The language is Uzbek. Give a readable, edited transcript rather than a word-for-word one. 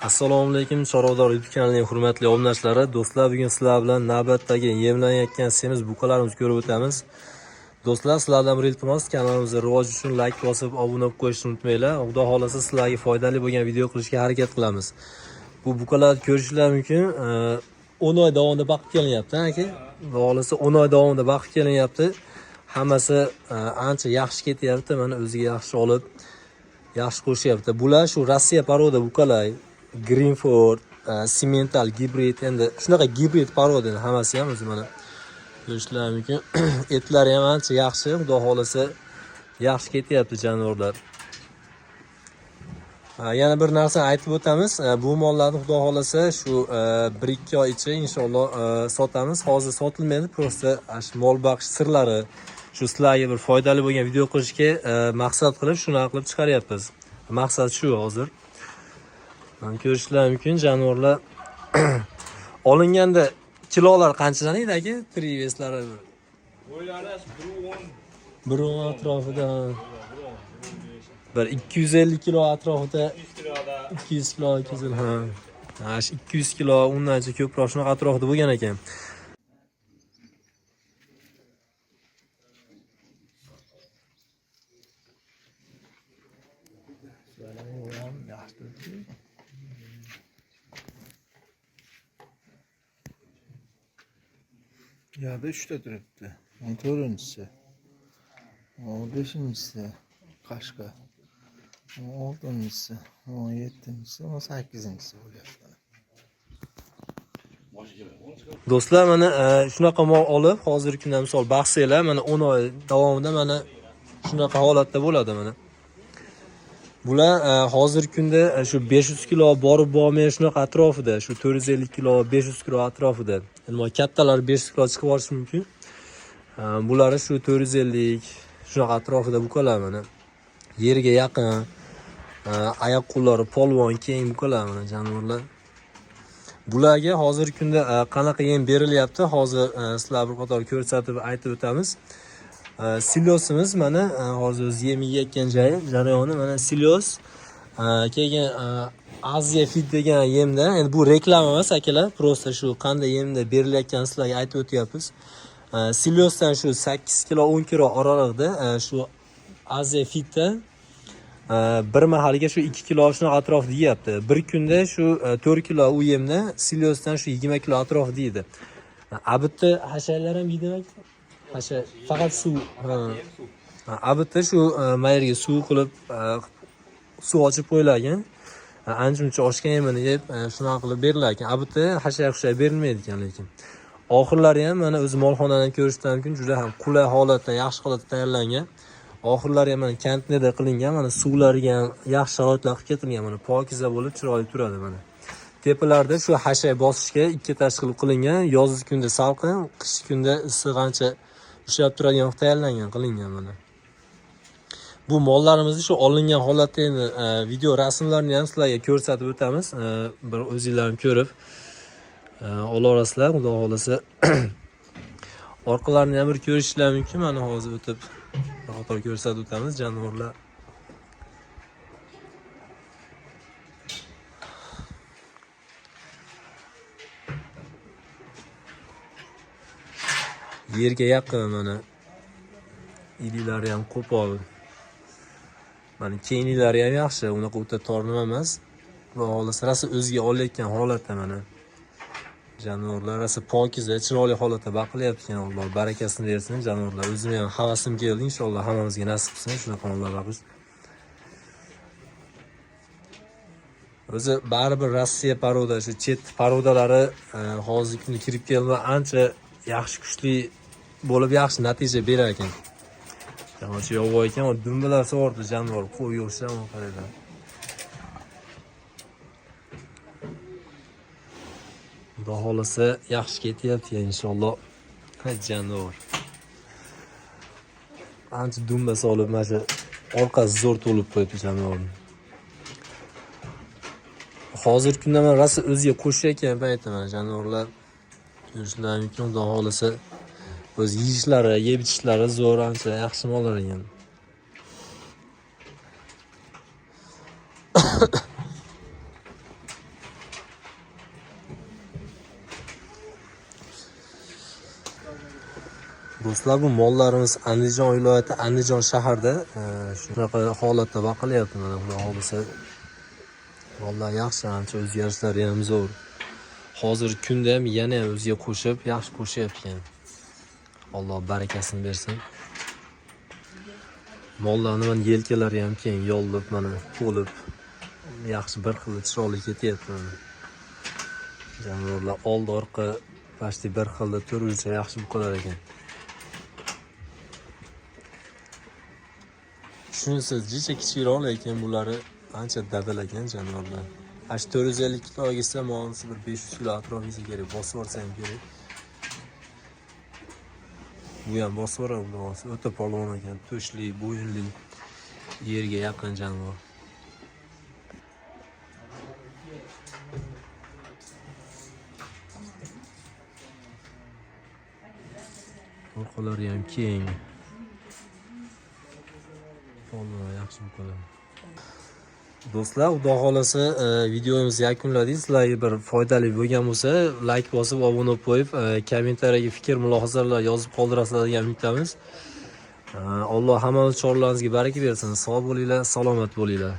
Assalomu alaykum, Chorvador YouTube kanalining hurmatli obunachilari. Do'stlar, bugun sizlar bilan navbatdagi yemlanayotgan semiz buqalarimizni ko'rib o'tamiz. Do'stlar, sizlardan bir iltimos, kanalimizga rivoj uchun like bosib, obuna bo'lib qo'yishni unutmanglar. Xudo xolasa sizlarga foydali bo'lgan video qilishga harakat qilamiz. Bu buqalarni ko'rishlar mumkin. 10 oy davomida boqib kelinyapti, aka. Xudo xolasa 10 oy davomida boqib kelinyapti. Hammasi ancha yaxshi ketyapti. Mana o'ziga yaxshi olib, yaxshi qo'shyapti. Bular shu Rossiya paroda buqalar. Greenford, Simmental gibrid, endi shunaqa gibrid paroda hammasi ham o'zi mana ko'rishlar mumkin. Etlari ham ancha yaxshi, xudo xolasa yaxshi ketyapti jonivorlar. Yana bir narsa aytib o'tamiz. Bu mollarni xudo xolasa shu 1-2 oy ichida inshaalloh sotamiz. Hozir sotilmaydi, prosta shu mol baqish sirlari, shu sizlarga bir foydali bo'lgan video qilishga maqsad qilib shunaqa qilib chiqaryapmiz. Maqsad shu hozir. Ko'rishlar mumkin jonivorlar. Olinganda kilolar qanchadan edi aka? Priveslari. Bo'ylari 1.10 atrofida. Bir 250 kilo atrofida. 200 kilo, 200 ha. 200 kilo, undancha ko'proq shunaqa atrofida bo'lgan ekan. Ya 3'te turibdi. 4-inchisi. 5-inchisi Qashqa. 6-inchisi, 7-inchisi, 8-inchisi bo'lyapti. Do'stlar, mana shunaqa mol olib, hozirgi kunda misol bahsinglar, mana 10 oy davomida mana shunaqa holatda bo'ladi mana. Bular hozirgi kunda shu 500 kilo borib bormay shunaqa atrofida, shu 450 kilo, 500 kilo atrofida. Nima kattalar 500 kilo chiqib olishi mumkin. Bular shu 450 shunaqa atrofida buqalar mana. Yerga yaqin, oyoq qo'llari polvon, keng buqalar mana jonivorlar. Bularga hozirgi kunda qanaqa yem berilyapti? Hozir sizlar bir qator ko'rsatib aytib o'tamiz. Silyosimiz mana hozir o'z yem yeyotgan joyi, jarayoni mana silyos. Keyin Aziya Fit degan yemda, endi bu reklama emas akalar, prosta shu qanday yemda berilayotganini sizlarga aytib o'tyapmiz. Silyosdan shu 8 kilo 10 kilo oralig'ida shu Aziya Fitda bir mahaliga shu 2 kilo shunaqa atrofida yeyapti. Bir kunda shu 4 kilo u yemda silyosdan shu 20 kilo atrofida yeydi. Abitda hashaylar ham yeydimi? Hasha faqat suv. Abitda shu mayerga suv qilib suv ochib qo'yilgan. Ancha oshgan yemini yeb shunaqa qilib berilar ekan. Abitda hashay berilmaydi ekan lekin. Oxirlari ham mana o'z molxonadan ko'rishdan mumkin, juda ham qulay holatda, yaxshi holatda tayyorlangan. Oxirlari ham mana konteynerda qilingan, mana suvlariga ham yaxshi sharoitlar qilib ketilgan, mana pokiza bo'lib chiroyli turadi mana. Tepalarda shu hashay bosishga ikki tashkil qilingan, yozgi kunda salqin, qishki kunda issiq ancha ushlab turadigan tayyorlangan qilingan mana. Bu mollarimizni shu olingan holatda endi video rasmlarini ham sizlarga ko'rsatib o'tamiz. Bir o'zingizlar ham ko'rib olasizlar, xudo xolasa. Orqalarini ham bir ko'rishlar mumkin. Mana hozir o'tib qator ko'rsatib o'tamiz jonivorlar. Yerga yaqin mana. Iliklari ham qo'pol. Mana keyinlari ham yaxshi, unaqa o'ta tor nima emas. Xudo xolasa rasa o'ziga olayotgan holatda mana. Jonivorlar rasa pokiza, chiroyli holatda baqilyapti ekan. Alloh barakasini bersin jonivorlar. O'zim ham havasim keldi, inshaalloh hammamizga nasib qilsin shunaqa mollar baqish. O'zi baribir Rossiya paroda, shu chet parodalari hozirgi kunda kirib keldi, ancha yaxshi kuchli bo'lib yaxshi natija berar ekan. Jamoatchi yo'q ekan, o dumbalar sug'ordi jonivor, qo'y yo'qsa ham qaraydi. Xudo xolasa yaxshi ketyapti inshaalloh. Jonivor. Ancha dumba solib, mana shu orqasi zo'r to'lib qo'yibdi jonivor. Hozirgi kunda men rosa o'ziga qo'shayotgan payti mana jonivorlar ko'rishlar mumkin. Xudo xolasa o'z yeyishlari, yeb ichishlari zo'r, ancha yaxshi mollar ekan. Do'stlar, bu mollarimiz Andijon viloyati, Andijon shahrida shunaqa holatda boqilyapti. Mana xudo xolisa mollar yaxshi, ancha o'zgarishlari ham zo'r. Hozir kunda ham yana o'ziga qo'shib, yaxshi qo'shyapti. Alloh barakasini bersin. Mollarni mana yelkalari ham keng, yollib, mana to'lib, yaxshi bir xil chiroyli ketyapti. Jonivorlar oldi orqa pasti bir xilda turguncha yaxshi bo'lar ekan. Shunisi jicha kichikroq, lekin bulari ancha dadil ekan jonivorlar. 450 kilo olsa, mo'nsi bir 500 kilo atrofida kerak, bosib olsa ham kerak. Bu ham bosib oladi, o'ta polvon ekan, to'shli, bo'yinli, yerga yaqin jonivor. Orqalari ham keng. Polvon yaxshi bo'ladi. Do'stlar, xudo xolasa videomizni yakunladik. Sizlarga bir foydali bo'lgan bo'lsa, like bosib, obuna bo'lib qo'yib, kommentariyaga fikr, mulohazalar yozib qoldirasizlar degan umidamiz. Alloh hammamiz choralaringizga baraka bersin. Sog' bo'linglar, salomat bo'linglar.